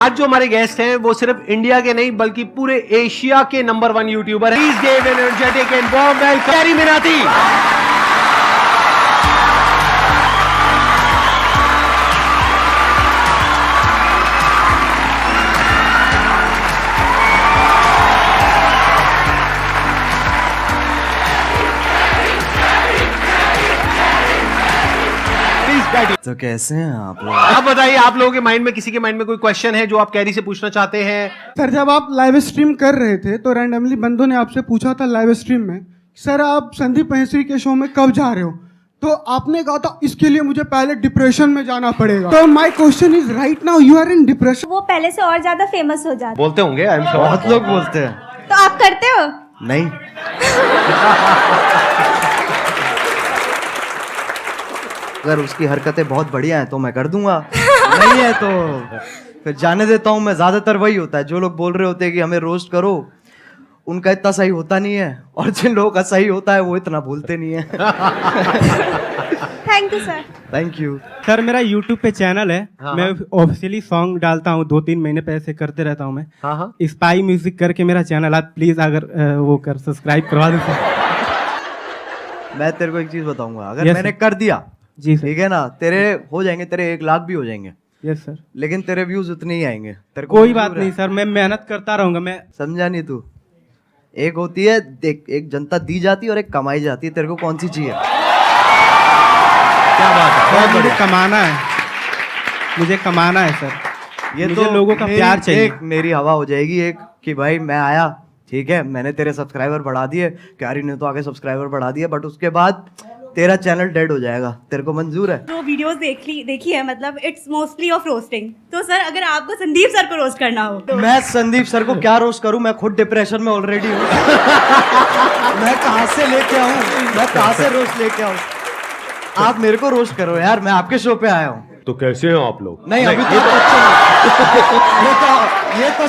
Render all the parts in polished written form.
आज जो हमारे गेस्ट हैं वो सिर्फ इंडिया के नहीं बल्कि पूरे एशिया के नंबर 1 यूट्यूबर हैं। Please give energetic and warm welcome carry Minati. तो कैसे हैं आप लोग? आप बताइए, आप लोगों के माइंड में, किसी के माइंड में कोई क्वेश्चन है जो आप कैरी से पूछना चाहते हैं? सर, जब आप लाइव स्ट्रीम कर रहे थे तो रैंडमली बंदों ने आपसे पूछा था लाइव स्ट्रीम में, सर आप संदीप महेश्वरी के शो में कब जा रहे हो? तो आपने कहा था इसके लिए मुझे पहले डिप्रेशन में जाना पड़ेगा। तो my question is right now you are in depression. वो पहले से और ज्यादा फेमस हो जाता। बोलते होंगे, आई एम श्योर बहुत लोग बोलते हैं। तो आप करते हो? नहीं। अगर उसकी हरकतें बहुत बढ़िया हैं तो मैं कर दूंगा, नहीं है तो फिर जाने देता हूँ मैं। ज्यादातर वही होता है, जो लोग बोल रहे होते हैं कि हमें रोस्ट करो, उनका इतना सही होता नहीं है, और जिन लोगों का सही होता है वो इतना बोलते नहीं है। Thank you sir. Thank you sir. मेरा YouTube पे चैनल है, हाँ, मैं ऑफिशियली सॉन्ग डालता हूँ, 2-3 महीने पे ऐसे करते रहता हूँ मैं। हाँ हाँ स्पाई म्यूजिक करके मेरा चैनल, आप प्लीज अगर वो कर सब्सक्राइब करवा दो सर। मैं तेरे को एक चीज बताऊंगा, अगर Yes, मैंने sir. कर दिया जी सर। ठीक है ना, तेरे हो जाएंगे, तेरे 1 लाख भी हो जाएंगे, यस सर। लेकिन तेरे व्यूज उतने ही आएंगे। तेरे को कोई मंजूर बात है? नहीं सर, मैं मेहनत करता रहूंगा मैं। समझा नहीं तू? एक होती है देख, एक जनता दी जाती है और एक कमाई जाती है। तेरे को कौन सी चाहिए? क्या बात है, बहुत मुझे बढ़िया। कमाना है, मुझे कमाना है सर। ये मुझे तो लोगों का मेरी- प्यार चाहिए। एक मेरी हवा हो जाएगी एक कि भाई मैं आया, ठीक है, मैंने तेरे सब्सक्राइबर बढ़ा दिए, क्यारी ने तो आगे सब्सक्राइबर बढ़ा दिए, बट उसके बाद तेरा चैनल डेड हो जाएगा। तेरे को मंजूर है? जो वीडियोस देखी है, मतलब इट्स मोस्टली ऑफ रोस्टिंग। तो सर अगर आपको संदीप सर को रोस्ट करना हो तो मैं संदीप सर को क्या रोस्ट करूं? मैं खुद डिप्रेशन में ऑलरेडी हूँ। मैं कहाँ से लेके आऊं? मैं कहाँ से रोस्ट लेके आऊं? आप मेरे को रोस्ट करो यार, मैं आपके शो पे आया हूँ। तो कैसे हो आप लोग? नहीं, अभी तो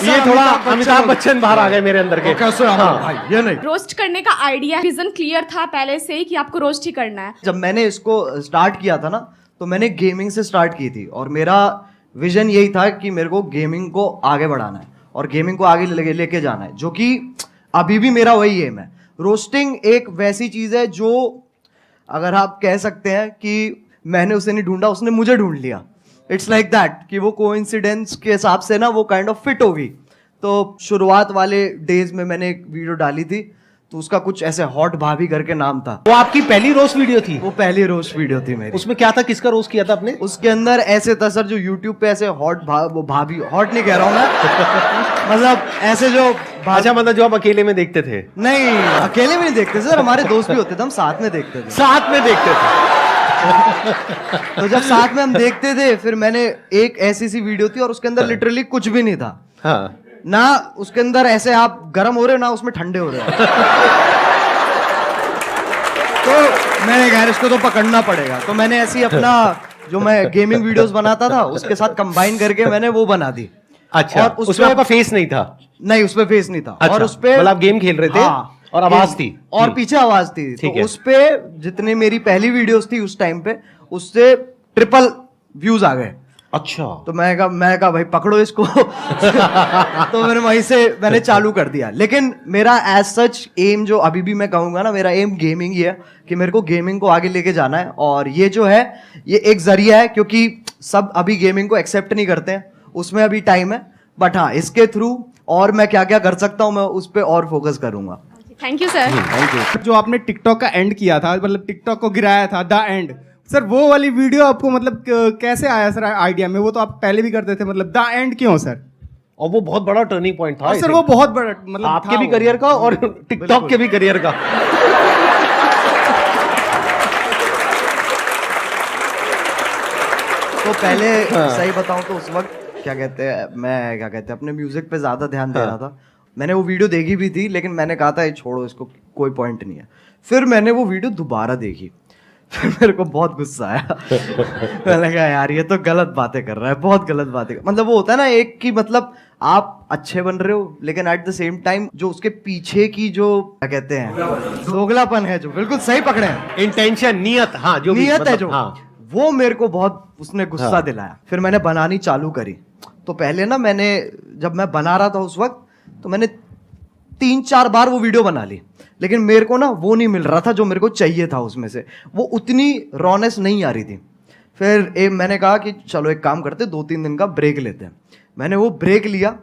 ये थोड़ा अमिताभ बच्चन बाहर आ गए मेरे अंदर के। कैसे भाई? ये नहीं। रोस्ट करने का आइडिया विजन क्लियर था पहले से ही कि आपको रोस्ट ही करना है। जब मैंने इसको स्टार्ट किया था ना, तो मैंने गेमिंग से स्टार्ट की थी, और मेरा विजन यही था कि मेरे को गेमिंग को आगे बढ़ाना है और गेमिंग को आगे लेके जाना है, जो कि अभी भी मेरा वही एम है। रोस्टिंग एक वैसी चीज है जो, अगर आप कह सकते हैं कि मैंने उसे नहीं ढूंढा, उसने मुझे ढूंढ लिया। इट्स लाइक दैट कि वो कोइंसिडेंस के हिसाब से ना वो काइंड ऑफ फिट होगी। तो शुरुआत वाले डेज में मैंने एक वीडियो डाली थी, तो उसका कुछ ऐसे हॉट भाभी करके नाम था। वो आपकी पहली रोस्ट वीडियो थी? वो पहली रोस्ट वीडियो थी मेरी। उसमें क्या था, किसका रोस्ट किया था आपने? उसके अंदर ऐसे था सर, जो यूट्यूब पे ऐसे वो भाभी, हॉट नहीं कह रहा हूँ मैं, मतलब ऐसे जो अच्छा, मतलब जो आप अकेले में देखते थे? नहीं, अकेले में नहीं देखते सर, हमारे दोस्त भी होते थे, हम साथ में देखते थे। साथ में देखते थे? तो जब साथ में हम देखते थे, फिर मैंने एक ऐसी सी वीडियो थी और उसके अंदर लिटरली कुछ भी नहीं था। हाँ। ना उसके अंदर ऐसे आप गर्म हो रहे हो, ना उसमें ठंडे हो रहे हो। तो मैंने कहा इसको तो पकड़ना पड़ेगा, तो मैंने ऐसे ही अपना जो मैं गेमिंग वीडियोस बनाता था उसके साथ कंबाइन करके मैंने वो बना दी। अच्छा, और उसमें आपका फेस नहीं था? नहीं, उसपे फेस नहीं था। अच्छा, और उसपे मतलब आप गेम खेल रहे थे? हाँ, और आवाज थी? और पीछे आवाज थी। ठीक तो है। उसपे जितनी मेरी पहली वीडियोस थी उस टाइम पे, उससे ट्रिपल व्यूज आ गए। अच्छा। तो मैं कहा भाई पकड़ो इसको। तो मैंने वहीं से मैंने चालू कर दिया। लेकिन मेरा एज सच एम, जो अभी भी मैं कहूंगा ना, मेरा एम गेमिंग ही है कि मेरे को गेमिंग को आगे लेके जाना है। और ये जो है, ये एक जरिया है, क्योंकि सब अभी गेमिंग को एक्सेप्ट नहीं करते हैं, उसमें अभी टाइम है। बट हाँ, इसके थ्रू और मैं क्या क्या कर सकता हूँ, मैं उस पर और फोकस करूंगा। Thank you sir. Thank you. जो आपने टिकटॉक का एंड किया था, मतलब टिकटॉक को गिराया था, द एंड, सर वो वाली वीडियो आपको मतलब कैसे आया सर आइडिया में? वो तो आप पहले भी करते थे, मतलब द एंड क्यों सर? और वो बहुत बड़ा टर्निंग पॉइंट था। सर वो बहुत बड़ा, मतलब आपके था भी वो। करियर का और टिकटॉक के भी करियर का। तो पहले सही बताऊं तो उस वक्त क्या कहते हैं, अपने म्यूजिक पे ज्यादा ध्यान दे रहा था। मैंने वो वीडियो देखी भी थी, लेकिन मैंने कहा था ये छोड़ो, इसको कोई पॉइंट नहीं है। फिर मैंने वो वीडियो दोबारा देखी, फिर मेरे को बहुत गुस्सा आया। मैंने कहा यार ये तो गलत बातें कर रहा है, बहुत गलत बातें मतलब वो होता है ना एक कि मतलब आप अच्छे बन रहे हो, लेकिन एट द सेम टाइम जो उसके पीछे की जो क्या कहते हैं दोगलापन है, जो बिल्कुल सही पकड़े हैं, इंटेंशन, नियत, हाँ जो भी नियत है मतलब, जो, हाँ। वो मेरे को बहुत उसने गुस्सा दिलाया। फिर मैंने बनानी चालू करी, तो पहले ना मैंने जब मैं बना रहा था उस वक्त, तो मैंने 3-4 बार वो वीडियो बना ली, लेकिन मेरे को ना वो नहीं मिल रहा था जो मेरे को चाहिए था उसमें से, वो उतनी रॉनेस नहीं आ रही थी। फिर मैंने कहा कि चलो एक काम करते, 2-3 दिन का ब्रेक लेते हैं। मैंने वो ब्रेक लिया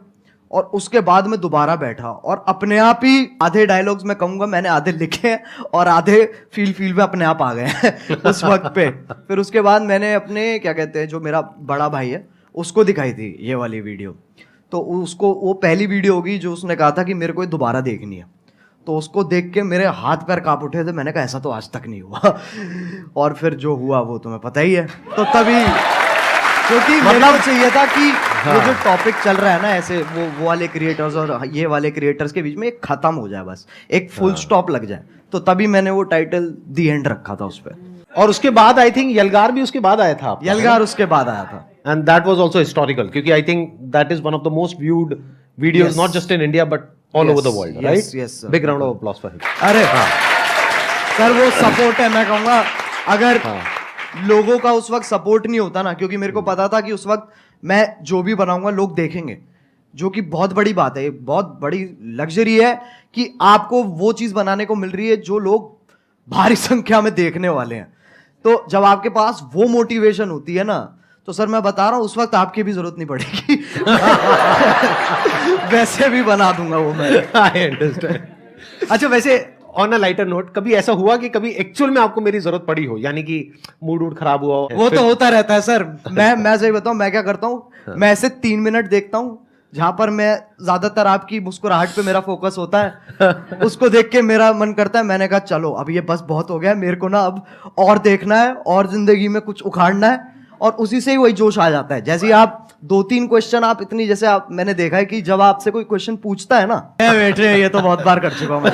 और उसके बाद मैं दोबारा बैठा और अपने आप ही आधे डायलॉग्स मैं कहूँगा मैंने आधे लिखे हैं और आधे फील में अपने आप आ गए हैं उस वक्त पे। फिर उसके बाद मैंने अपने क्या कहते हैं जो मेरा बड़ा भाई है उसको दिखाई थी ये वाली वीडियो, तो उसको वो पहली वीडियो होगी जो उसने कहा था कि मेरे को ये दोबारा देखनी है। तो उसको देख के मेरे हाथ पैर कांप उठे थे, मैंने कहा ऐसा तो आज तक नहीं हुआ और फिर जो हुआ वो तुम्हें पता ही है। तो तभी क्योंकि मेरा चाहिए था कि वो जो टॉपिक चल रहा है ना ऐसे वो वाले क्रिएटर्स और ये वाले क्रिएटर्स के बीच में एक खत्म हो जाए, बस एक फुल स्टॉप लग जाए, तो तभी मैंने वो टाइटल दी एंड रखा था उस पर। और उसके बाद आई थिंक यलगार भी उसके बाद आया था आपका, यलगार उसके बाद आया था, and that was also historical क्योंकि I think that is one of the most viewed videos, Yes. not just in India but all Yes. over the world, Yes, right? yes, sir. Big round of applause for him. अरे sir वो support है, मैं कहूँगा अगर लोगों का उस वक्त सपोर्ट नहीं होता ना, क्योंकि मेरे को पता था कि उस वक्त मैं जो भी बनाऊंगा लोग देखेंगे, जो कि बहुत बड़ी बात है, बहुत बड़ी लग्जरी है कि आपको वो चीज़ बनाने को मिल रही है जो लोग भारी संख्या में देखने वाले हैं। तो जब आपके पास वो मोटिवेशन होती है ना, तो सर मैं बता रहा हूँ उस वक्त आपकी भी जरूरत नहीं पड़ेगी वैसे भी बना दूंगा वो मैं। I understand. अच्छा, वैसे ऑन अ लाइटर नोट, कभी ऐसा हुआ कि कभी एक्चुअल में आपको मेरी जरूरत पड़ी हो, यानी कि मूड वूड खराब हुआ हो? वो तो होता रहता है सर। मैं सही बताऊं, मैं क्या करता हूँ, मैं ऐसे 3 मिनट देखता हूँ जहां पर मैं ज्यादातर आपकी मुस्कुराहट पे मेरा फोकस होता है, उसको देख के मेरा मन करता है, मैंने कहा चलो अब ये बस बहुत हो गया, मेरे को ना अब और देखना है और जिंदगी में कुछ उखाड़ना है, और उसी से ही वही जोश आ जाता है। जैसे आप 2-3 क्वेश्चन आप इतनी, जैसे आप मैंने देखा है कि जब आपसे कोई क्वेश्चन पूछता है ना, बैठ रहे ये तो बहुत बार कर चुका हूं मैं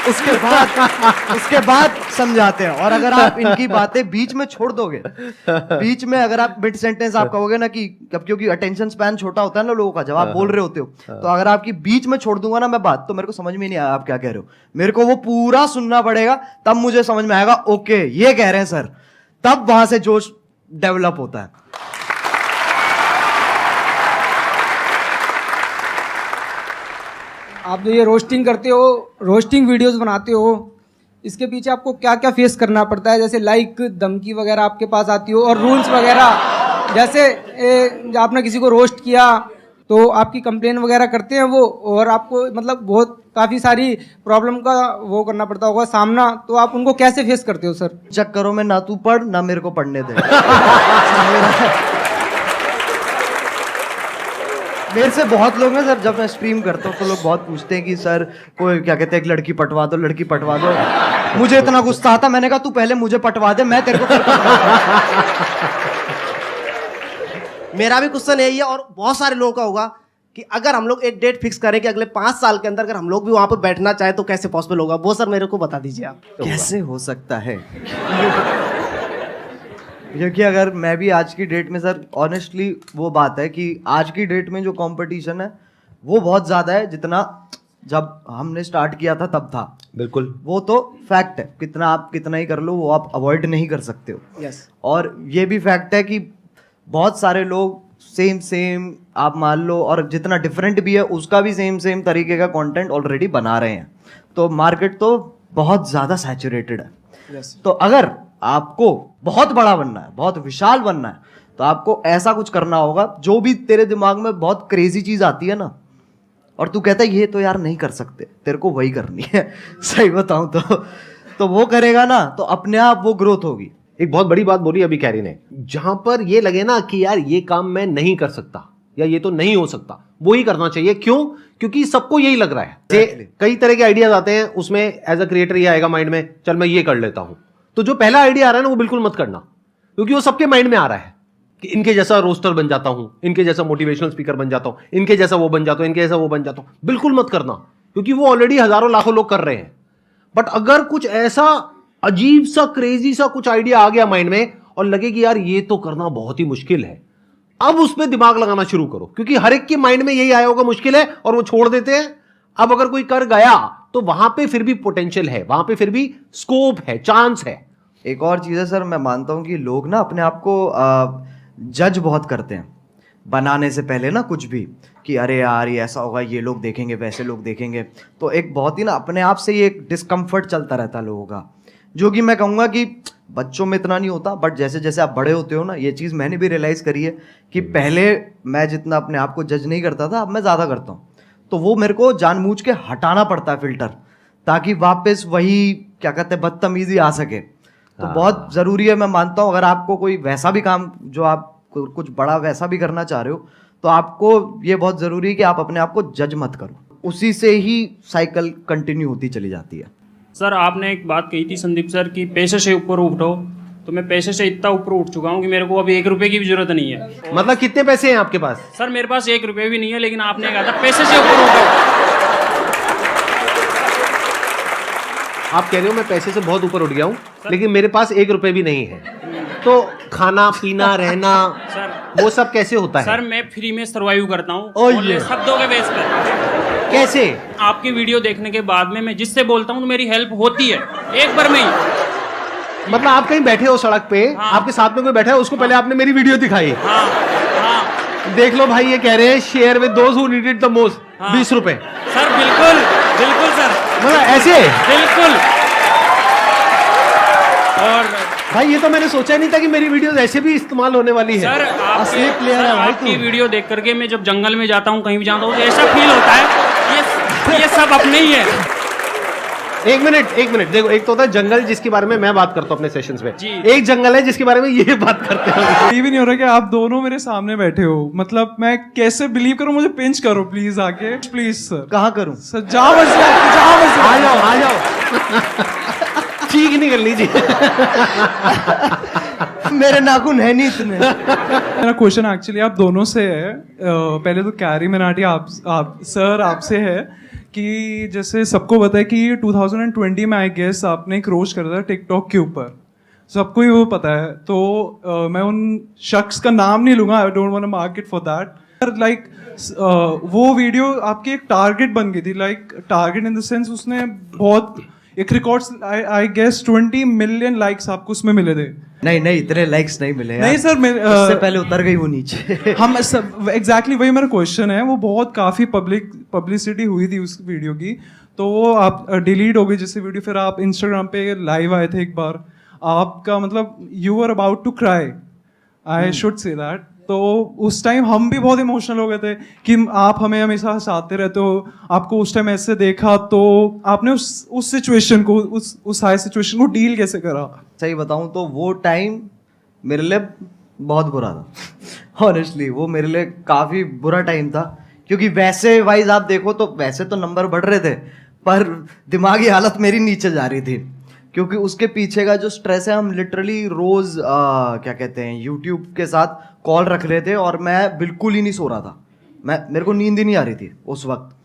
उसके बाद समझाते हैं। और अगर आप इनकी बातें बीच में छोड़ दोगे, बीच में अगर आप मिड सेंटेंस आप कहोगे ना कि क्योंकि अटेंशन स्पैन छोटा होता है ना लोगों का, जब आप बोल रहे होते हो, तो अगर आपकी बीच में छोड़ दूंगा ना मैं बात, तो मेरे को समझ में नहीं आया आप क्या कह रहे हो, मेरे को वो पूरा सुनना पड़ेगा, तब मुझे समझ में आएगा ओके ये कह रहे हैं सर, तब वहां से जोश डेवलप होता है। आप जो ये रोस्टिंग करते हो, रोस्टिंग वीडियोस बनाते हो, इसके पीछे आपको क्या क्या फेस करना पड़ता है? जैसे लाइक धमकी वगैरह आपके पास आती हो, और रूल्स वगैरह, जैसे आपने किसी को रोस्ट किया तो आपकी कंप्लेन वगैरह करते हैं वो, और आपको मतलब बहुत काफ़ी सारी प्रॉब्लम का वो करना पड़ता होगा सामना, तो आप उनको कैसे फेस करते हो सर? चक्करों में ना तू पढ़ ना मेरे को पढ़ने दे मेरे से बहुत लोग हैं सर, जब मैं स्ट्रीम करता हूँ तो लोग बहुत पूछते हैं कि सर कोई क्या कहते हैं, एक लड़की पटवा दो, लड़की पटवा दो। मुझे इतना गुस्सा आता, मैंने कहा तू पहले मुझे पटवा दे, मैं तेरे को मेरा भी क्वेश्चन यही है, और बहुत सारे लोगों का होगा कि अगर हम लोग एक डेट फिक्स करें कि अगले 5 साल के अंदर अगर हम लोग भी वहां पर बैठना चाहे तो कैसे पॉसिबल होगा, वो सर मेरे को बता दीजिए आप। कैसे हो सकता है क्योंकि अगर मैं भी आज की डेट में सर, ऑनेस्टली वो बात है कि आज की डेट में जो कंपटीशन है वो बहुत ज़्यादा है, जितना जब हमने स्टार्ट किया था तब था। बिल्कुल, वो तो फैक्ट है, कितना आप कितना ही कर लो वो आप अवॉइड नहीं कर सकते हो। यस। और ये भी फैक्ट है कि बहुत सारे लोग सेम आप मान लो, और जितना डिफरेंट भी है उसका भी सेम तरीके का कंटेंट ऑलरेडी बना रहे हैं, तो मार्केट तो बहुत ज़्यादा सैचुरेटेड है। यस। तो अगर आपको बहुत बड़ा बनना है, बहुत विशाल बनना है, तो आपको ऐसा कुछ करना होगा, जो भी तेरे दिमाग में बहुत क्रेजी चीज आती है ना, और तू कहता है ये तो यार नहीं कर सकते, तेरे को वही करनी है सही बताऊं तो वो करेगा ना, तो अपने आप वो ग्रोथ होगी। एक बहुत बड़ी बात बोली अभी कैरी ने, जहां पर ये लगे ना कि यार ये काम मैं नहीं कर सकता या ये तो नहीं हो सकता, वो ही करना चाहिए। क्यों? क्योंकि सबको यही लग रहा है। कई तरह के आइडियाज आते हैं, उसमें एज अ क्रिएटर ये आएगा माइंड में, चल मैं ये कर लेता हूं, तो जो पहला आइडिया आ रहा है ना वो बिल्कुल मत करना, क्योंकि वो सबके माइंड में आ रहा है कि इनके जैसा रोस्टर बन जाता हूं, इनके जैसा मोटिवेशनल स्पीकर बन जाता हूं, इनके जैसा वो बन जाता हूं, इनके जैसा वो बन जाता हूं। बिल्कुल मत करना, क्योंकि वो ऑलरेडी हजारों लाखों लोग कर रहे हैं। बट अगर कुछ ऐसा अजीब सा क्रेजी सा कुछ आइडिया आ गया माइंड में और लगे कि यार ये तो करना बहुत ही मुश्किल है, अब उसमें दिमाग लगाना शुरू करो, क्योंकि हर एक के माइंड में यही आया होगा मुश्किल है, और वो छोड़ देते हैं। अब अगर कोई कर गया तो वहां पे फिर भी पोटेंशियल है, वहां पे फिर भी स्कोप है, चांस है। एक और चीज़ है सर, मैं मानता हूँ कि लोग ना अपने आप को जज बहुत करते हैं बनाने से पहले ना, कुछ भी कि अरे यार ये ऐसा होगा, ये लोग देखेंगे, वैसे लोग देखेंगे। तो एक बहुत ही ना अपने आप से ये एक डिस्कम्फर्ट चलता रहता है लोगों का, जो कि मैं कहूँगा कि बच्चों में इतना नहीं होता, बट जैसे जैसे आप बड़े होते हो ना, ये चीज़ मैंने भी रियलाइज़ करी है कि पहले मैं जितना अपने आप को जज नहीं करता था, अब मैं ज़्यादा करता हूँ। तो वो मेरे को जानबूझ के हटाना पड़ता है फिल्टर, ताकि वापस वही क्या कहते हैं बदतमीजी आ सके। तो बहुत ज़रूरी है, मैं मानता हूँ, अगर आपको कोई वैसा भी काम जो आप कुछ बड़ा वैसा भी करना चाह रहे हो, तो आपको ये बहुत ज़रूरी है कि आप अपने आप को जज मत करो, उसी से ही साइकिल कंटिन्यू होती चली जाती है। सर आपने एक बात कही थी संदीप सर कि पैसे से ऊपर उठो, तो मैं पैसे से इतना ऊपर उठ चुका हूँ कि मेरे को अभी 1 रुपए की भी जरूरत नहीं है। मतलब कितने पैसे हैं आपके पास? सर मेरे पास 1 रुपए भी नहीं है, लेकिन आपने कहा था पैसे से ऊपर उठो। आप कह रहे हो मैं पैसे से बहुत ऊपर उठ गया हूँ, लेकिन मेरे पास 1 रुपए भी नहीं है, तो खाना पीना रहना सर वो सब कैसे होता है? सर मैं फ्री में सर्वाइव करता हूँ शब्दों के बेस पर। कैसे? आपकी वीडियो देखने के बाद में मैं जिससे बोलता हूँ तो मेरी हेल्प होती है एक बार में ही। मतलब आप कहीं बैठे हो सड़क पे, हाँ। आपके साथ में कोई बैठा है, उसको पहले आपने मेरी वीडियो दिखाई, हाँ हाँ देख लो भाई ये कह रहे हैं share with those who need it the most, 20 रुपए। सर बिल्कुल बिल्कुल सर, मतलब ऐसे बिल्कुल। और भाई ये तो मैंने सोचा नहीं था कि मेरी वीडियोस ऐसे भी इस्तेमाल होने वाली है। सर असली प्लेयर है भाई आपकी वीडियो देख करके मैं जब जंगल में जाता हूँ, कहीं भी जाता हूँ, तो ऐसा फील होता है ये सब अपने ही है। एक मिनट देखो, एक तो होता है जंगल जिसके बारे में मैं बात करता हूँ अपने सेशंस में, जी। एक जंगल है जिसके बारे में ये बात करते हैं। ये भी नहीं हो रहा कि आप दोनों मेरे सामने बैठे हो, मतलब मैं कैसे बिलीव करूं? मुझे पिंच करो प्लीज आके, प्लीज सर। कहाँ करूँ सर जहाँ बस आ जाओ ठीक नहीं कर लीजिए। मेरे नाखून है नहीं इतने। मेरा क्वेश्चन एक्चुअली आप दोनों से है। पहले तो कैरी मनाटी आप सर आपसे है कि जैसे सबको पता है कि 2020 में आई गेस आपने एक रोस्ट करा था टिकटॉक के ऊपर, सबको ही वो पता है। तो मैं उन शख्स का नाम नहीं लूंगा, I don't want to market for that. Like वो वीडियो आपकी एक टारगेट बन गई थी, like target in the sense उसने बहुत एक record I guess 20 million likes आपको उसमें मिले थे। नहीं इतने लाइक्स नहीं मिले यार। नहीं सर उससे पहले उतर गई वो नीचे। हम एग्जैक्टली वही मेरा क्वेश्चन है। वो बहुत काफी पब्लिसिटी हुई थी उस वीडियो की, तो वो आप डिलीट हो गई जैसे वीडियो। फिर आप इंस्टाग्राम पे लाइव आए थे एक बार, आपका मतलब you are about to cry, I should say that. तो उस टाइम हम भी बहुत इमोशनल हो गए थे कि आप हमें हमेशा हंसाते रहते हो, आपको उस टाइम ऐसे देखा, तो आपने उस सिचुएशन को, उस हाई सिचुएशन को डील कैसे करा? सही बताऊं तो वो टाइम मेरे लिए बहुत बुरा था। ऑनेस्टली वो मेरे लिए काफ़ी बुरा टाइम था, क्योंकि वैसे वाइज आप देखो तो वैसे तो नंबर बढ़ रहे थे, पर दिमागी हालत मेरी नीचे जा रही थी, क्योंकि उसके पीछे का जो स्ट्रेस है, हम लिटरली रोज़ क्या कहते हैं यूट्यूब के साथ कॉल रख रहे थे, और मैं बिल्कुल ही नहीं सो रहा था। मेरे को नींद ही नहीं आ रही थी उस वक्त,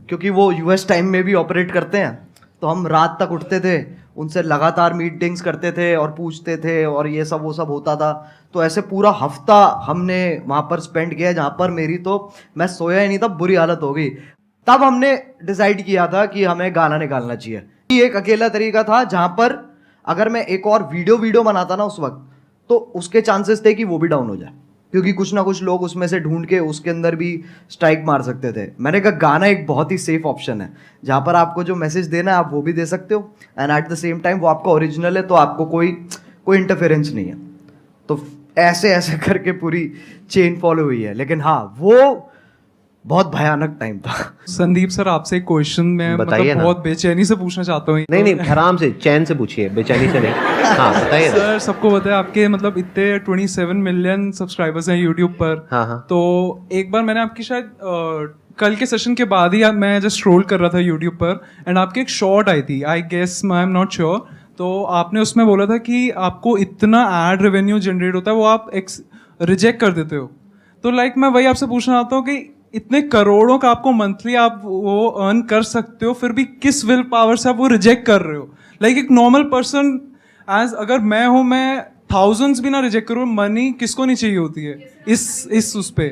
क्योंकि वो यूएस टाइम में भी ऑपरेट करते हैं, तो हम रात तक उठते थे, उनसे लगातार मीटिंग्स करते थे और पूछते थे, और ये सब वो सब होता था। तो ऐसे पूरा हफ्ता हमने वहाँ पर स्पेंड किया, जहाँ पर मेरी तो मैं सोया ही नहीं था, बुरी हालत हो गई। तब हमने डिसाइड किया था कि हमें गाना निकालना चाहिए। ये एक अकेला तरीका था जहाँ पर अगर मैं एक और वीडियो बनाता ना उस वक्त, तो उसके चांसेस थे कि वो भी डाउन हो जाए, क्योंकि कुछ ना कुछ लोग उसमें से ढूंढ के उसके अंदर भी स्ट्राइक मार सकते थे। मैंने कहा गाना एक बहुत ही सेफ ऑप्शन है, जहाँ पर आपको जो मैसेज देना है आप वो भी दे सकते हो, and at the same time वो आपका ओरिजिनल है, तो आपको कोई इंटरफेरेंस नहीं है। तो ऐसे करके पूरी चेन फॉलो हुई है। लेकिन हाँ, वो बहुत भयानक टाइम था। संदीप सर आपसे एक क्वेश्चन मैं मतलब बहुत बेचैनी से पूछना चाहता हूँ। नहीं आराम से चैन से पूछिए, बेचैनी से नहीं। हाँ बताइए सर। सबको पता है आपके मतलब इतने 27 मिलियन सब्सक्राइबर्स हैं यूट्यूब पर। हाँ। तो एक बार मैंने आपकी शायद कल के सेशन के बाद ही मैं जस्ट स्क्रॉल कर रहा था यूट्यूब पर, एंड आपकी एक शॉर्ट आई थी, I guess I am not sure, तो आपने उसमें बोला था कि आपको इतना एड रेवेन्यू जनरेट होता है वो आप रिजेक्ट कर देते हो। तो लाइक मैं वही आपसे पूछना चाहता हूँ कि इतने करोड़ों का आपको मंथली आप वो अर्न कर सकते हो, फिर भी किस विल पावर से आप वो रिजेक्ट कर रहे हो? लाइक एक नॉर्मल पर्सन एज अगर मैं हूँ, मैं थाउजेंड्स भी ना रिजेक्ट करूँ, मनी किसको नहीं चाहिए होती है इस उस पे।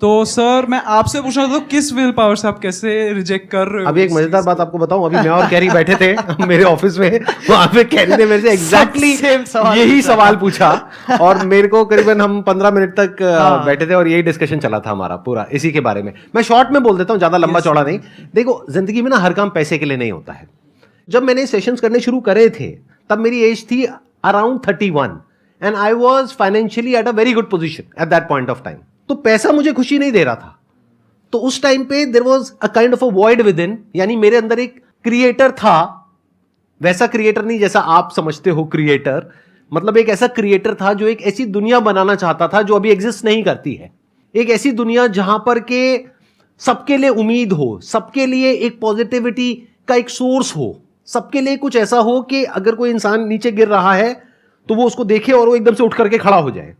तो सर मैं आपसे पूछना था, तो किस विल पावर से आप कैसे रिजेक्ट कर रहे हो? अभी एक मजेदार बात आपको बताऊं, अभी मैं और कैरी बैठे थे मेरे ऑफिस में, वहां पे कैरी ने मेरे से एग्जैक्टली यही सवाल पूछा और मेरे को करीबन हम 15 मिनट तक बैठे थे और यही डिस्कशन चला था हमारा पूरा इसी के बारे में। मैं शॉर्ट में बोल देता हूं, ज्यादा लंबा चौड़ा नहीं। देखो जिंदगी में ना हर काम पैसे के लिए नहीं होता है। जब मैंने सेशंस करने शुरू करे थे तब मेरी एज थी around 31 and I was financially at a very good position at that point of time. तो पैसा मुझे खुशी नहीं दे रहा था। तो उस टाइम पे there was a kind of a void within, यानी मेरे अंदर एक क्रिएटर था, वैसा क्रिएटर नहीं जैसा आप समझते हो क्रिएटर, मतलब एक ऐसा क्रिएटर था जो एक ऐसी दुनिया बनाना चाहता था जो अभी एग्जिस्ट नहीं करती है। एक ऐसी दुनिया जहां पर के सबके लिए उम्मीद हो, सबके लिए एक पॉजिटिविटी का एक सोर्स हो, सबके लिए कुछ ऐसा हो कि अगर कोई इंसान नीचे गिर रहा है तो वो उसको देखे और वो एकदम से उठ करके खड़ा हो जाए।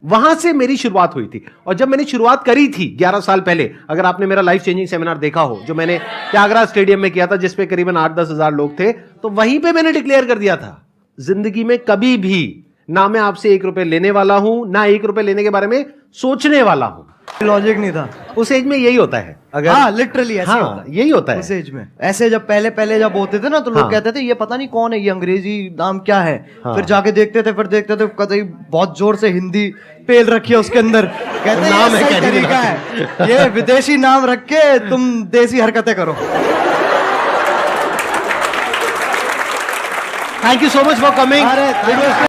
वहां से मेरी शुरुआत हुई थी। और जब मैंने शुरुआत करी थी 11 साल पहले, अगर आपने मेरा लाइफ चेंजिंग सेमिनार देखा हो जो मैंने त्यागराज स्टेडियम में किया था जिसपे करीबन 8-10 हजार लोग थे, तो वहीं पे मैंने डिक्लेयर कर दिया था जिंदगी में कभी भी ना मैं आपसे 1 रुपए लेने वाला हूं, ना 1 रुपए लेने के बारे में सोचने वाला हूं। लॉजिक नहीं था उस एज में यही होता है। अगर हाँ लिटरली ऐसे हाँ, होता है यही होता है उस एज में। ऐसे जब पहले जब होते थे ना तो लोग हाँ। कहते थे ये पता नहीं कौन है, ये अंग्रेजी नाम क्या है। हाँ। फिर जाके देखते थे कतई बहुत जोर से हिंदी पेल रखी है उसके अंदर, कहते नाम नाम है है कैरी तरीका है, ये विदेशी नाम रख के तुम देसी हरकतें करो। Thank you so much for coming.